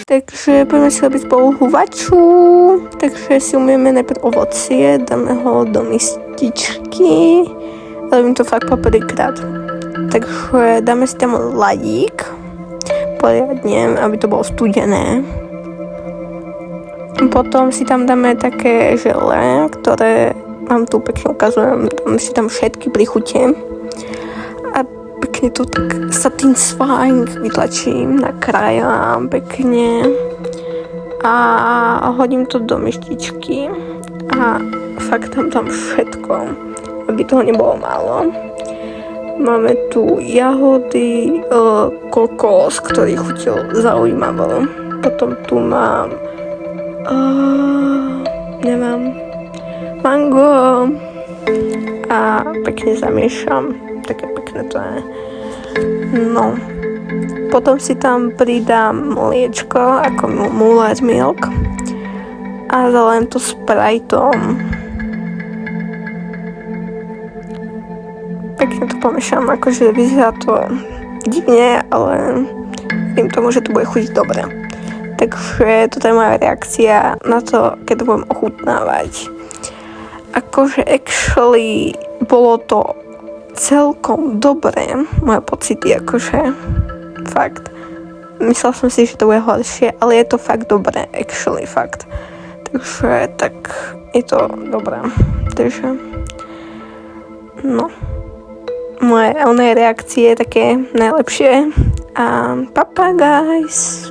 Takže budeme si robiť spolu huvaču. Takže si umieme najprv ovocie, dáme ho do mističky. Robím to fakt po prvýkrát. Takže dáme si tam ladík poriadne, aby to bolo studené. Potom si tam dáme také žele, ktoré vám tu pekne ukazujem. Dám si tam všetky prichutie. A pekne to tak satisfying vytlačím, nakrájam pekne a hodím to do myštičky a fakt tam všetko, aby toho nebolo málo. Máme tu jahody, kokos, ktorý chutil zaujímavo. Potom tu mám mango a pekne zamiešam. Také pekné to je. No. Potom si tam pridám mliečko, ako Moulin Milk a zalejem to Spriteom. Pekne to pomiešam, akože vyzerá to divne, ale verím tomu, že to bude chutiť dobre. Takže toto je moja reakcia na to, keď to budem ochutnávať. Akože actually bolo to celkom dobré, moje pocity, akože fakt. Myslela som si, že to bude horšie, ale je to fakt dobré, actually fakt. Takže tak je to dobré. Takže no. Moje reakcie také najlepšie. A papa guys.